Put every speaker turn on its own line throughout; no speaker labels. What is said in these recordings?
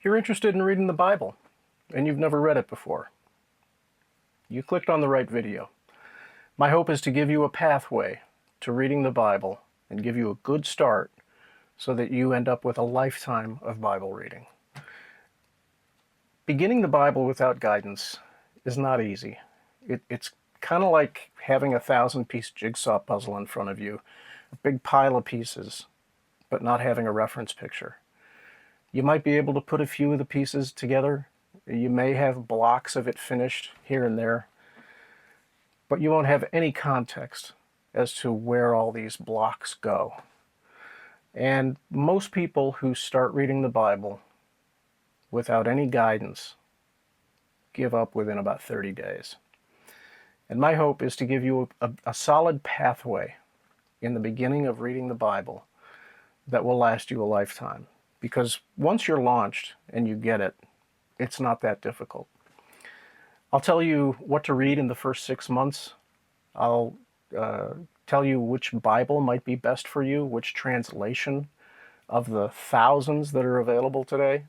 You're interested in reading the Bible, and you've never read it before. You clicked on the right video. My hope is to give you a pathway to reading the Bible and give you a good start so that you end up with a lifetime of Bible reading. Beginning the Bible without guidance is not easy. It's kind of like having a 1,000-piece jigsaw puzzle in front of you, a big pile of pieces, but not having a reference picture. You might be able to put a few of the pieces together. You may have blocks of it finished here and there, but you won't have any context as to where all these blocks go. And most people who start reading the Bible without any guidance give up within about 30 days. And my hope is to give you a solid pathway in the beginning of reading the Bible that will last you a lifetime. Because once you're launched and you get it, it's not that difficult. I'll tell you what to read in the first 6 months. I'll tell you which Bible might be best for you, which translation of the thousands that are available today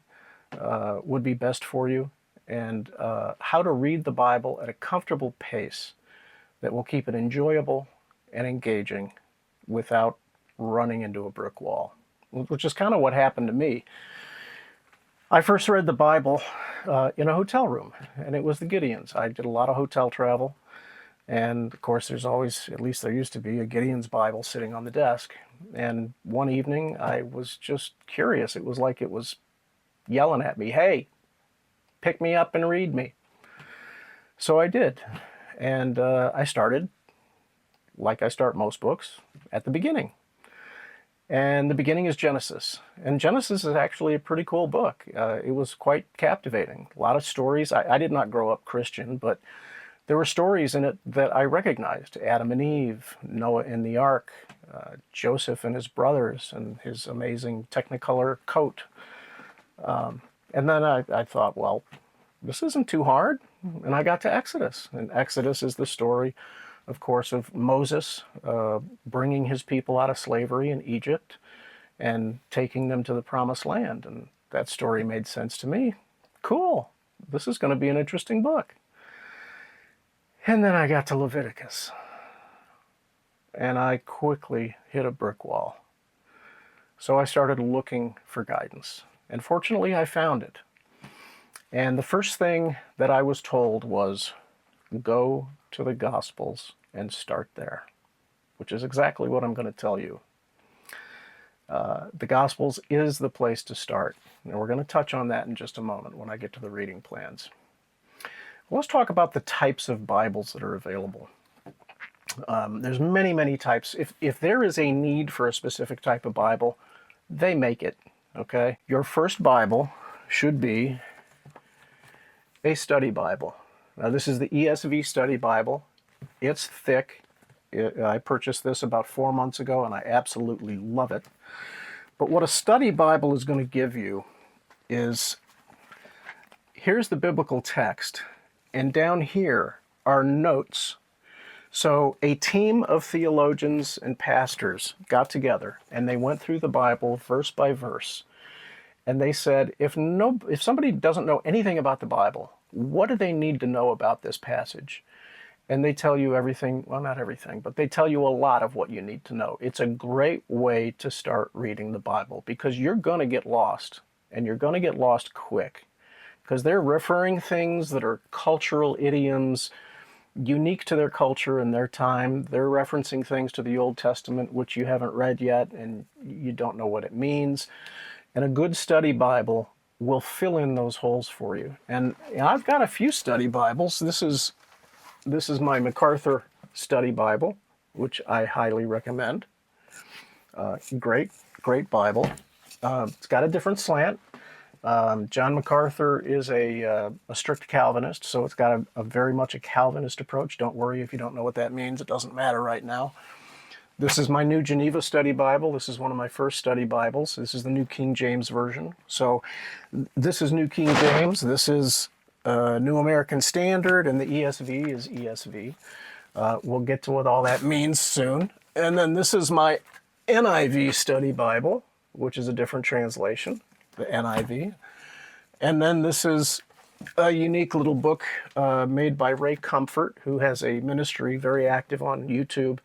would be best for you, and how to read the Bible at a comfortable pace that will keep it enjoyable and engaging without running into a brick wall, which is kind of what happened to me. I first read the Bible in a hotel room, and it was the Gideons. I did a lot of hotel travel, and of course there's always, at least there used to be, a Gideon's Bible sitting on the desk. And one evening I was just curious. It was like it was yelling at me, "Hey, pick me up and read me." So I did, and I started, like I start most books, at the beginning. And the beginning is Genesis. And Genesis is actually a pretty cool book. It was quite captivating. A lot of stories. I did not grow up Christian, but there were stories in it that I recognized. Adam and Eve, Noah in the ark, Joseph and his brothers, and his amazing Technicolor coat. And then I thought, well, this isn't too hard. And I got to Exodus. And Exodus is the story, of course, of Moses bringing his people out of slavery in Egypt and taking them to the promised land. And that story made sense to me. Cool. This is going to be an interesting book. And then I got to Leviticus. And I quickly hit a brick wall. So I started looking for guidance. And fortunately, I found it. And the first thing that I was told was, go to the Gospels and start there, which is exactly what I'm going to tell you. The Gospels is the place to start. And we're going to touch on that in just a moment when I get to the reading plans. Let's talk about the types of Bibles that are available. There's many, many types. If there is a need for a specific type of Bible, they make it. Okay, your first Bible should be a study Bible. Now this is the ESV Study Bible. It's thick. I purchased this about 4 months ago and I absolutely love it. But what a study Bible is going to give you is, here's the biblical text, and down here are notes. So a team of theologians and pastors got together and they went through the Bible verse by verse. And they said, if somebody doesn't know anything about the Bible, what do they need to know about this passage? And they tell you everything, well, not everything, but they tell you a lot of what you need to know. It's a great way to start reading the Bible because you're going to get lost, and you're going to get lost quick because they're referring things that are cultural idioms, unique to their culture and their time. They're referencing things to the Old Testament which you haven't read yet and you don't know what it means. And a good study Bible will fill in those holes for you. And I've got a few study Bibles. This is my MacArthur Study Bible, which I highly recommend. Great Bible. It's got a different slant. John MacArthur is a strict Calvinist, so it's got a very much a Calvinist approach. Don't worry if you don't know what that means. It doesn't matter right now. This is my New Geneva Study Bible. This is one of my first study Bibles. This is the New King James Version. So this is New King James. This is New American Standard, and the ESV is ESV. We'll get to what all that means soon. And then this is my NIV Study Bible, which is a different translation, the NIV. And then this is a unique little book made by Ray Comfort, who has a ministry very active on YouTube.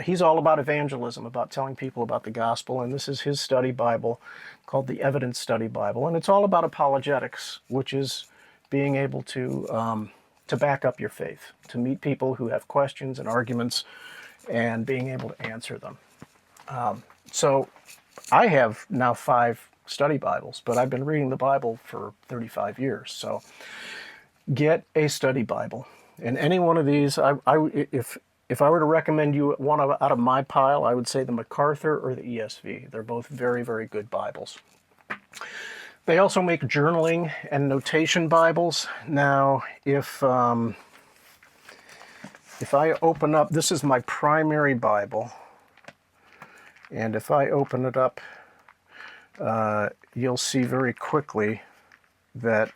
He's all about evangelism, about telling people about the gospel, and this is his study Bible called the Evidence Study Bible, and it's all about apologetics, which is being able to back up your faith, to meet people who have questions and arguments, and being able to answer them. So I have now 5 study Bibles, but I've been reading the Bible for 35 years. So get a study Bible. And any one of these, if I were to recommend you one out of my pile, I would say the MacArthur or the ESV. They're both very, very good Bibles. They also make journaling and notation Bibles. Now, if I open up, this is my primary Bible, and if I open it up, you'll see very quickly that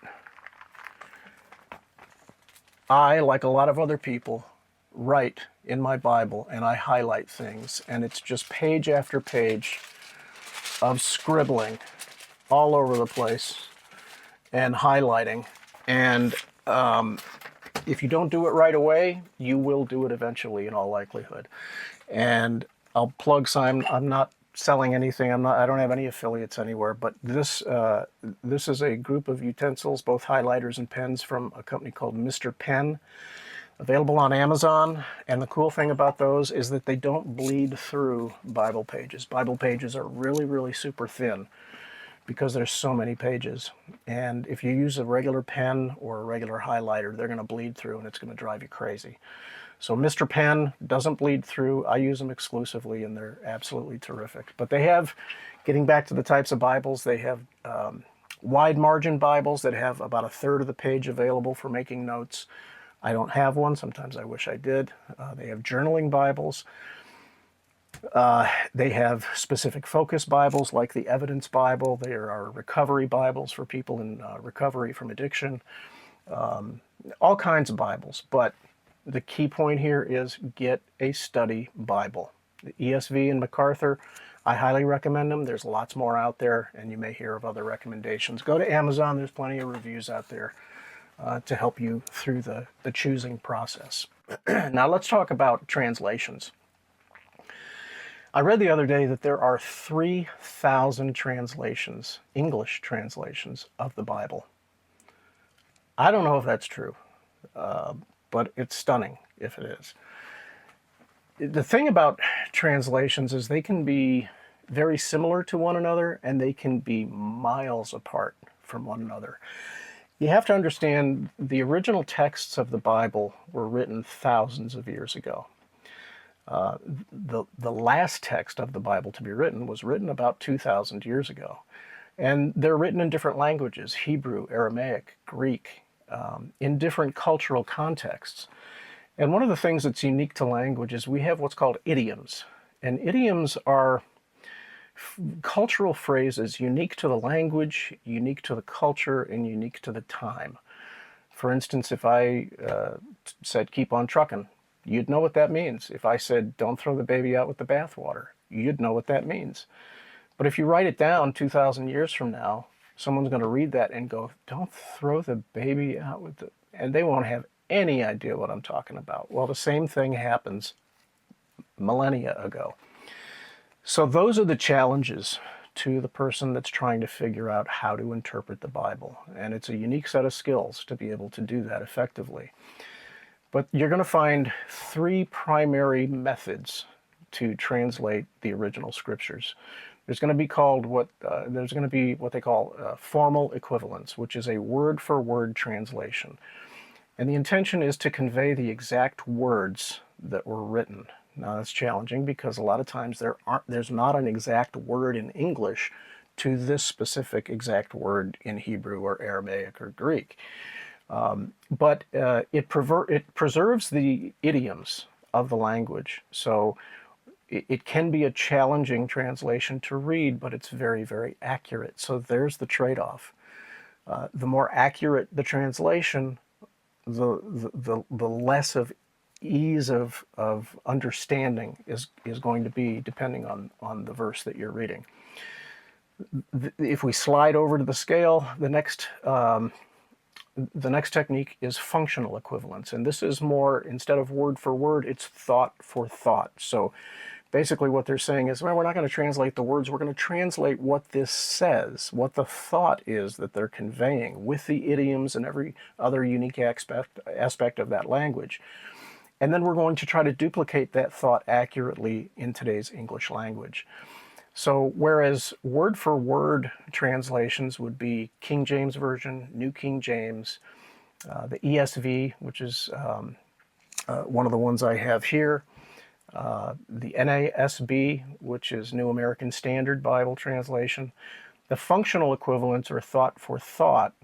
I, like a lot of other people, write in my Bible and I highlight things, and it's just page after page of scribbling all over the place and highlighting. And if you don't do it right away, you will do it eventually in all likelihood. And I'll plug some. I'm not selling anything. I don't have any affiliates anywhere, but this is a group of utensils, both highlighters and pens, from a company called Mr. Pen, available on Amazon. And the cool thing about those is that they don't bleed through Bible pages. Bible pages are really, really super thin because there's so many pages. And if you use a regular pen or a regular highlighter, they're going to bleed through and it's going to drive you crazy. So Mr. Pen doesn't bleed through. I use them exclusively, and they're absolutely terrific. But they have, getting back to the types of Bibles, they have wide margin Bibles that have about 1/3 of the page available for making notes. I don't have one. Sometimes I wish I did. They have journaling Bibles. They have specific focus Bibles like the Evidence Bible. There are recovery Bibles for people in recovery from addiction. All kinds of Bibles. But the key point here is get a study Bible. The ESV and MacArthur, I highly recommend them. There's lots more out there, and you may hear of other recommendations. Go to Amazon. There's plenty of reviews out there to help you through the choosing process. Now let's talk about translations. I read the other day that there are 3,000 translations, English translations, of the Bible. I don't know if that's true, but it's stunning if it is. The thing about translations is they can be very similar to one another, and they can be miles apart from one another. You have to understand the original texts of the Bible were written thousands of years ago. The last text of the Bible to be written was written about 2,000 years ago. And they're written in different languages, Hebrew, Aramaic, Greek, in different cultural contexts. And one of the things that's unique to language is we have what's called idioms. And idioms are cultural phrases unique to the language, unique to the culture, and unique to the time. For instance, if I said, keep on trucking, you'd know what that means. If I said, don't throw the baby out with the bathwater, you'd know what that means. But if you write it down 2,000 years from now, someone's going to read that and go, don't throw the baby out with the... And they won't have any idea what I'm talking about. Well, the same thing happens millennia ago. So those are the challenges to the person that's trying to figure out how to interpret the Bible. And it's a unique set of skills to be able to do that effectively. But you're going to find 3 primary methods to translate the original scriptures. There's going to be what they call formal equivalence, which is a word-for-word translation. And the intention is to convey the exact words that were written. Now that's challenging because a lot of times there's not an exact word in English to this specific exact word in Hebrew or Aramaic or Greek. But it preserves the idioms of the language. So it can be a challenging translation to read, but it's very, very accurate. So there's the trade-off. The more accurate the translation, the less of ease of understanding is going to be depending on the verse that you're reading. If we slide over to the scale, the next technique is functional equivalence, and this is more, instead of word for word, it's thought for thought. So basically what they're saying is, well, we're not going to translate the words, we're going to translate what this says, what the thought is that they're conveying, with the idioms and every other unique aspect of that language. And then we're going to try to duplicate that thought accurately in today's English language. So whereas word for word translations would be King James Version, New King James, the ESV, which is one of the ones I have here, the NASB, which is New American Standard Bible Translation, the functional equivalent, or thought for thought,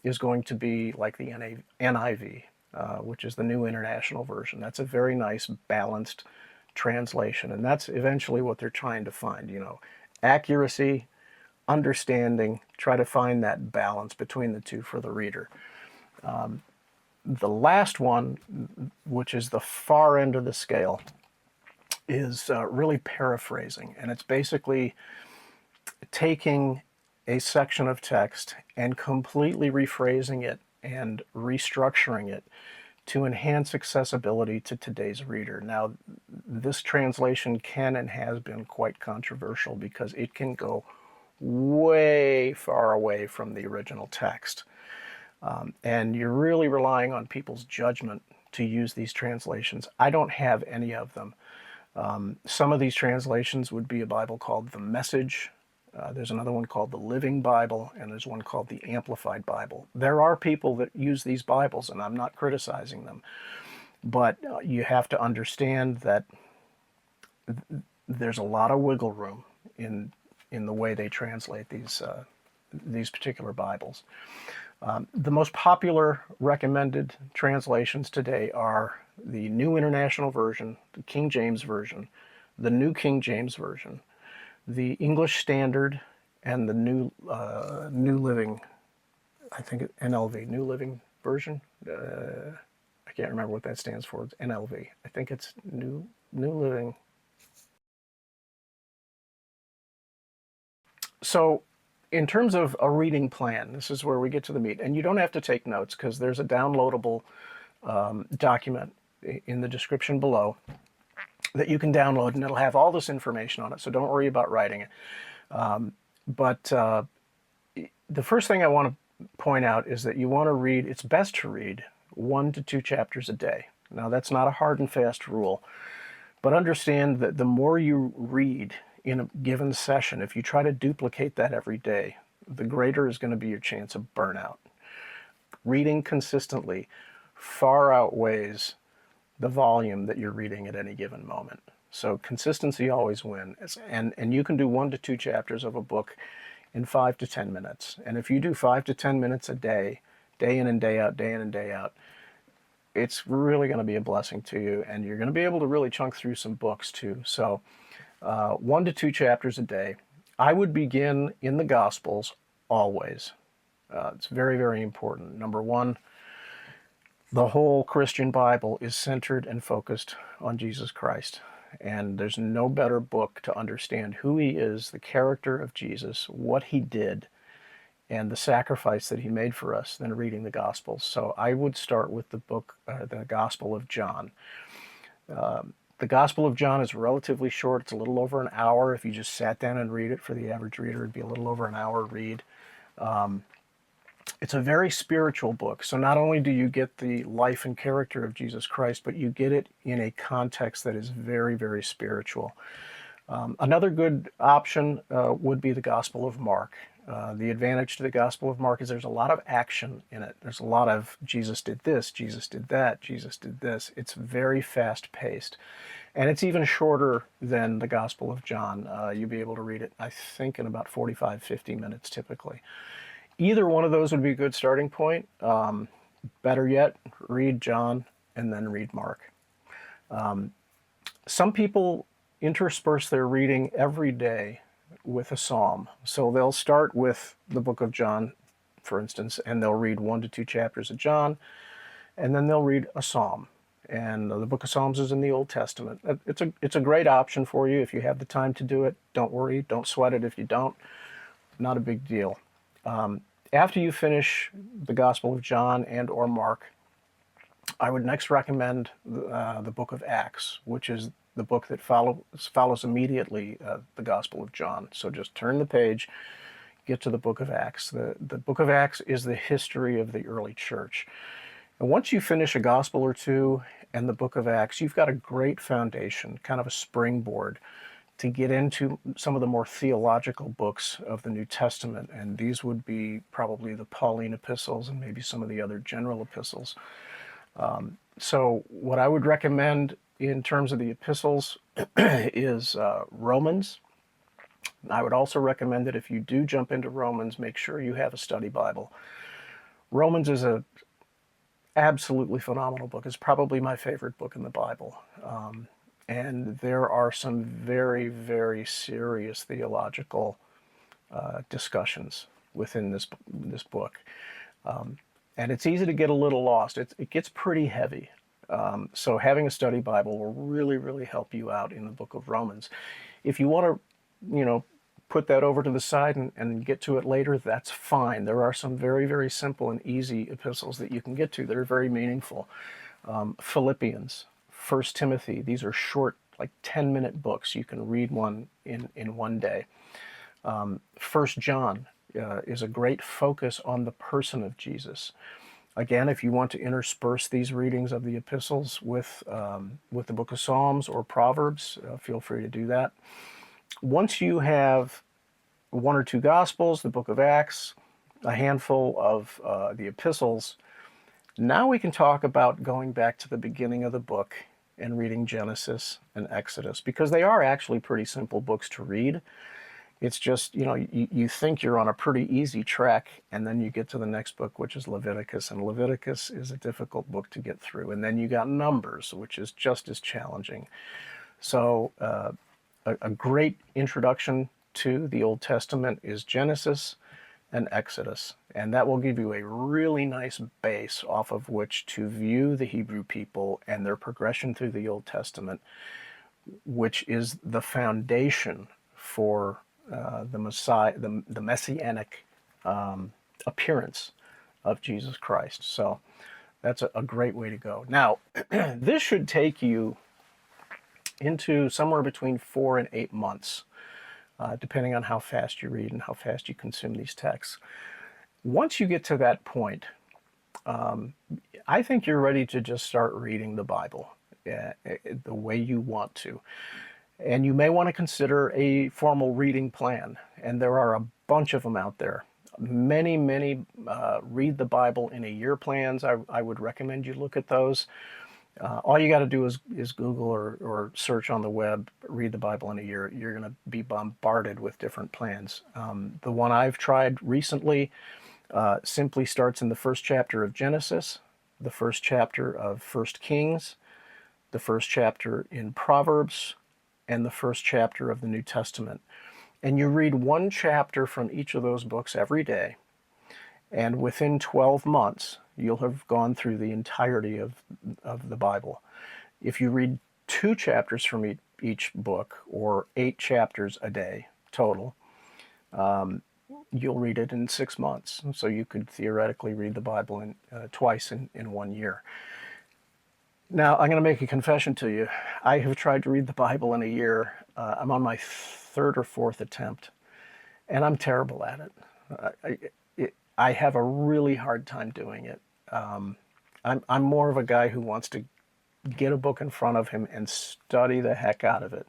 is going to be like the NIV, which is the New International Version. That's a very nice, balanced translation, and that's eventually what they're trying to find, you know, accuracy, understanding, try to find that balance between the two for the reader. The last one, which is the far end of the scale, is really paraphrasing, and it's basically taking a section of text and completely rephrasing it and restructuring it to enhance accessibility to today's reader. Now, this translation can and has been quite controversial because it can go way far away from the original text. And you're really relying on people's judgment to use these translations. I don't have any of them. Some of these translations would be a Bible called the Message. There's another one called the Living Bible, and there's one called the Amplified Bible. There are people that use these Bibles, and I'm not criticizing them, but you have to understand that there's a lot of wiggle room in the way they translate these particular Bibles. The most popular recommended translations today are the New International Version, the King James Version, the New King James Version, the English Standard, and the New Living, I think NLV, New Living Version. I can't remember what that stands for. It's NLV. I think it's New Living. So in terms of a reading plan, this is where we get to the meat. And you don't have to take notes because there's a downloadable document in the description below that you can download, and it'll have all this information on it, so don't worry about writing it. But the first thing I want to point out is that you want to read, it's best to read 1 to 2 chapters a day. Now, that's not a hard and fast rule, but understand that the more you read in a given session, if you try to duplicate that every day, the greater is going to be your chance of burnout. Reading consistently far outweighs the volume that you're reading at any given moment. So consistency always wins, and you can do 1 to 2 chapters of a book in 5 to 10 minutes. And if you do 5 to 10 minutes a day, day in and day out, day in and day out, it's really going to be a blessing to you, and you're going to be able to really chunk through some books too. So 1 to 2 chapters a day. I would begin in the Gospels always. It's very, very important. Number one, the whole Christian Bible is centered and focused on Jesus Christ. And there's no better book to understand who he is, the character of Jesus, what he did, and the sacrifice that he made for us than reading the Gospels. So I would start with the book, the Gospel of John. The Gospel of John is relatively short. It's a little over an hour. If you just sat down and read it, for the average reader, it'd be a little over an hour read. It's a very spiritual book. So not only do you get the life and character of Jesus Christ, but you get it in a context that is very, very spiritual. Another good option would be the Gospel of Mark. The advantage to the Gospel of Mark is there's a lot of action in it. There's a lot of Jesus did this, Jesus did that, Jesus did this. It's very fast-paced. And it's even shorter than the Gospel of John. You'll be able to read it, I think, in about 45, 50 minutes typically. Either one of those would be a good starting point. Better yet, read John and then read Mark. Some people intersperse their reading every day with a psalm. So they'll start with the book of John, for instance, and they'll read 1 to 2 chapters of John, and then they'll read a psalm. and the book of Psalms is in the Old Testament. It's a great option for you if you have the time to do it. Don't worry, don't sweat it if you don't. Not a big deal. After you finish the Gospel of John and or Mark, I would next recommend the book of Acts, which is the book that follows immediately the Gospel of John. So just turn the page, get to the book of Acts. The book of Acts is the history of the early church. And once you finish a gospel or two and the book of Acts, you've got a great foundation, kind of a springboard to get into some of the more theological books of the New Testament. And these would be probably the Pauline epistles and maybe some of the other general epistles. So what I would recommend in terms of the epistles is Romans. I would also recommend that if you do jump into Romans, make sure you have a study Bible. Romans is a absolutely phenomenal book. It's probably my favorite book in the Bible. And there are some very, very serious theological discussions within this book. And it's easy to get a little lost. It gets pretty heavy. So having a study Bible will really, really help you out in the book of Romans. If you want to, put that over to the side and get to it later, that's fine. There are some very, very simple and easy epistles that you can get to that are very meaningful. Philippians, 1 Timothy, these are short, like 10-minute books. You can read one in one day. 1 John is a great focus on the person of Jesus. Again, if you want to intersperse these readings of the epistles with the book of Psalms or Proverbs, feel free to do that. Once you have one or two Gospels, the book of Acts, a handful of the epistles, now we can talk about going back to the beginning of the book and reading Genesis and Exodus, because they are actually pretty simple books to read. It's just, you think you're on a pretty easy track, and then you get to the next book, which is Leviticus, and Leviticus is a difficult book to get through. And then you got Numbers, which is just as challenging. So a great introduction to the Old Testament is Genesis and Exodus, and that will give you a really nice base off of which to view the Hebrew people and their progression through the Old Testament, which is the foundation for the Messiah, the messianic appearance of Jesus Christ. So that's a great way to go. Now, this should take you into somewhere between 4 and 8 months, depending on how fast you read and how fast you consume these texts. Once you get to that point, I think you're ready to just start reading the Bible the way you want to. And you may want to consider a formal reading plan, and there are a bunch of them out there. Many read the Bible in a year plans. I would recommend you look at those. All you got to do is Google or search on the web, read the Bible in a year. You're going to be bombarded with different plans. The one I've tried recently simply starts in the first chapter of Genesis, the first chapter of 1 Kings, the first chapter in Proverbs, and the first chapter of the New Testament. And you read one chapter from each of those books every day, and within 12 months, you'll have gone through the entirety of the Bible. If you read 2 chapters from each book, or 8 chapters a day total, you'll read it in 6 months. So you could theoretically read the Bible twice in 1 year. Now, I'm going to make a confession to you. I have tried to read the Bible in a year. I'm on my 3rd or 4th attempt, and I'm terrible at it. I have a really hard time doing it. I'm more of a guy who wants to get a book in front of him and study the heck out of it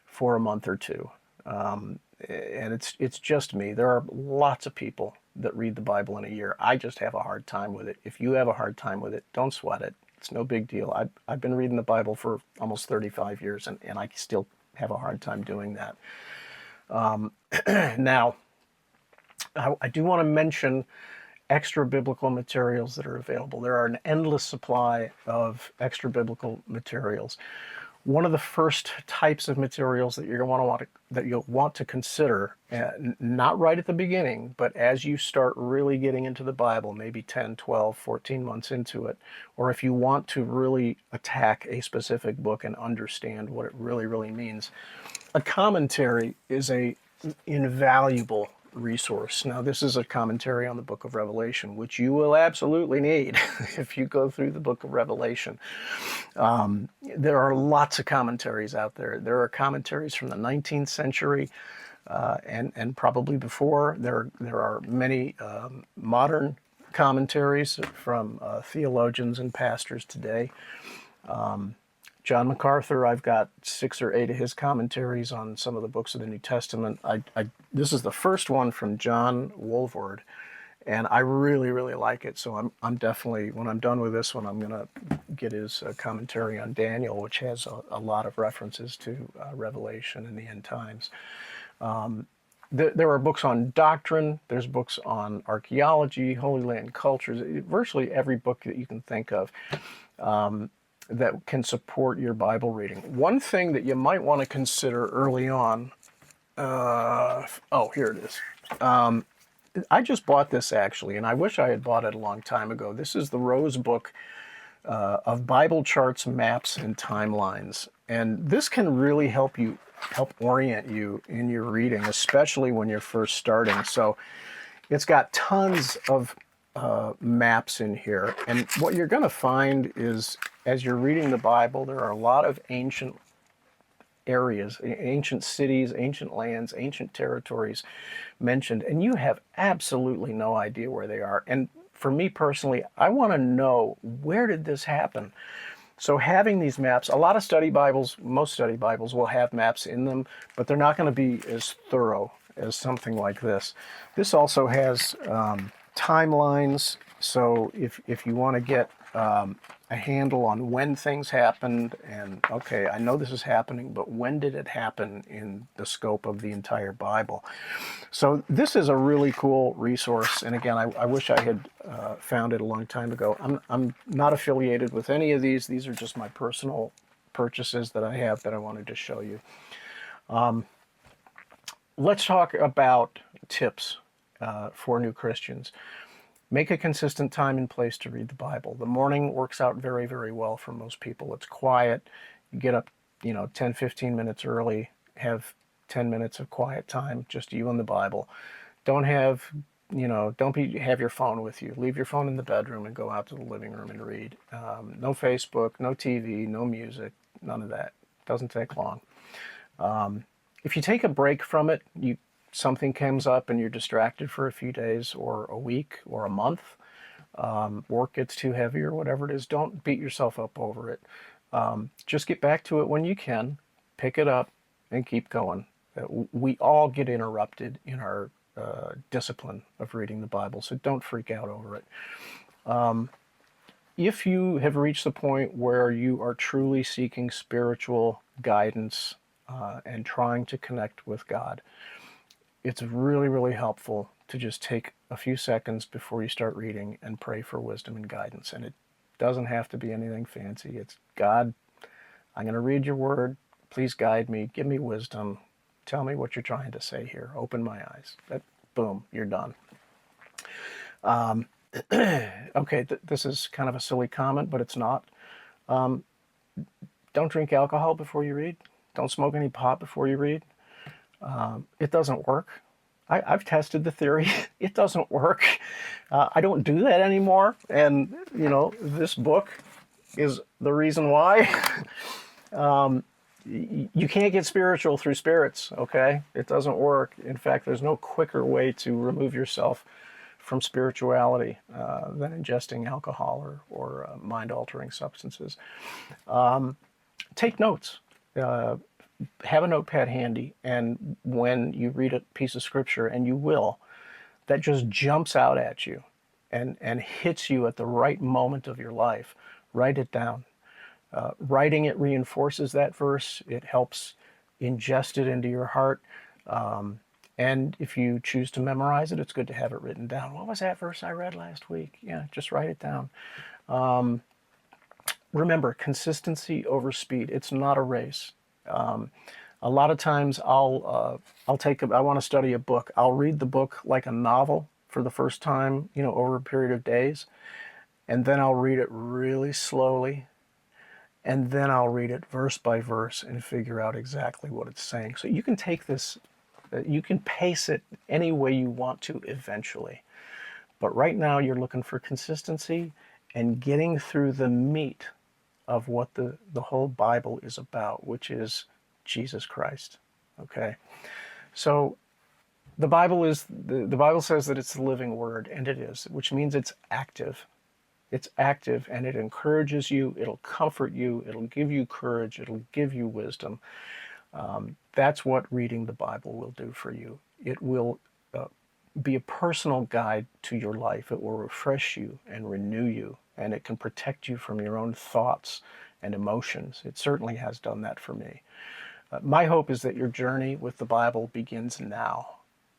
for a month or two. And it's just me. There are lots of people that read the Bible in a year. I just have a hard time with it. If you have a hard time with it, don't sweat it. It's no big deal. I've been reading the Bible for almost 35 years, and I still have a hard time doing that. Now, I do want to mention extra biblical materials that are available. There are an endless supply of extra biblical materials. One of the first types of materials that you'll want to consider, not right at the beginning, but as you start really getting into the Bible, maybe 10, 12, 14 months into it, or if you want to really attack a specific book and understand what it really, really means, a commentary is a invaluable resource. Now, this is a commentary on the book of Revelation, which you will absolutely need if you go through the book of Revelation. There are lots of commentaries out there. There are commentaries from the 19th century and probably before. There are many modern commentaries from theologians and pastors today. John MacArthur, I've got 6 or 8 of his commentaries on some of the books of the New Testament. This is the first one from John Wolford, and I really, really like it. So I'm definitely, when I'm done with this one, I'm going to get his commentary on Daniel, which has a lot of references to Revelation and the end times. There are books on doctrine. There's books on archaeology, Holy Land cultures, virtually every book that you can think of. That can support your Bible reading. One thing that you might want to consider early on, here it is. I just bought this actually, and I wish I had bought it a long time ago. This is the Rose Book of Bible charts, maps, and timelines. And this can really help orient you in your reading, especially when you're first starting. So it's got tons of maps in here. And what you're going to find is, as you're reading the Bible, there are a lot of ancient areas, ancient cities, ancient lands, ancient territories mentioned, and you have absolutely no idea where they are. And for me personally, I want to know, where did this happen? So having these maps, a lot of study Bibles, most study Bibles will have maps in them, but they're not going to be as thorough as something like this. This also has timelines, so if you want to get a handle on when things happened, and okay, I know this is happening, but when did it happen in the scope of the entire Bible? So this is a really cool resource, and again, I wish I had found it a long time ago. I'm not affiliated with any of these. These are just my personal purchases that I have that I wanted to show you. Let's talk about tips for new Christians. Make a consistent time and place to read the Bible. The morning works out very, very well for most people. It's quiet. You get up, 10, 15 minutes early, have 10 minutes of quiet time, just you and the Bible. Don't have your phone with you. Leave your phone in the bedroom and go out to the living room and read. No Facebook, no TV, no music, none of that. Doesn't take long. If you take a break from it, something comes up and you're distracted for a few days or a week or a month, work gets too heavy or whatever it is, don't beat yourself up over it. Just get back to it when you can, pick it up, and keep going. We all get interrupted in our discipline of reading the Bible, so don't freak out over it. If you have reached the point where you are truly seeking spiritual guidance and trying to connect with God, it's really, really helpful to just take a few seconds before you start reading and pray for wisdom and guidance. And it doesn't have to be anything fancy. It's, God, I'm going to read your word. Please guide me. Give me wisdom. Tell me what you're trying to say here. Open my eyes. Boom, you're done. Okay, this is kind of a silly comment, but it's not. Don't drink alcohol before you read. Don't smoke any pot before you read. It doesn't work. I've tested the theory. It doesn't work. I don't do that anymore. And, this book is the reason why. You can't get spiritual through spirits, okay? It doesn't work. In fact, there's no quicker way to remove yourself from spirituality than ingesting alcohol or mind-altering substances. Take notes. Have a notepad handy, and when you read a piece of scripture, and you will, that just jumps out at you and hits you at the right moment of your life, write it down. Writing it reinforces that verse. It helps ingest it into your heart. And if you choose to memorize it, it's good to have it written down. What was that verse I read last week? Yeah, just write it down. remember, consistency over speed. It's not a race. Um, a lot of times I want to study a book. I'll read the book like a novel for the first time, over a period of days, and then I'll read it really slowly, and then I'll read it verse by verse and figure out exactly what it's saying. So you can take this, you can pace it any way you want to eventually. But right now you're looking for consistency and getting through the meat of what the whole Bible is about, which is Jesus Christ. Okay? So the Bible says that it's the living word, and it is, which means it's active. It's active, and it encourages you, it'll comfort you, it'll give you courage, it'll give you wisdom. That's what reading the Bible will do for you. It will be a personal guide to your life. It will refresh you and renew you, and it can protect you from your own thoughts and emotions. It certainly has done that for me. My hope is that your journey with the Bible begins now,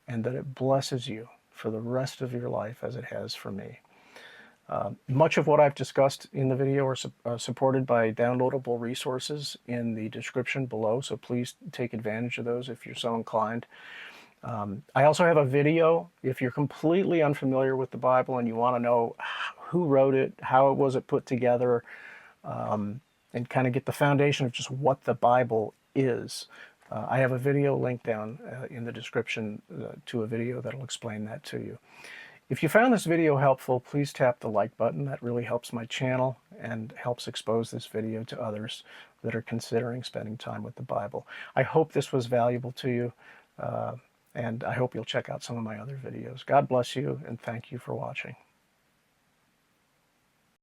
and that it blesses you for the rest of your life as it has for me. Much of what I've discussed in the video are supported by downloadable resources in the description below, so please take advantage of those if you're so inclined. I also have a video if you're completely unfamiliar with the Bible and you want to know who wrote it, how it was put together, and kind of get the foundation of just what the Bible is. I have a video link down in the description to a video that'll explain that to you. If you found this video helpful, please tap the like button. That really helps my channel and helps expose this video to others that are considering spending time with the Bible. I hope this was valuable to you, and I hope you'll check out some of my other videos. God bless you, and thank you for watching.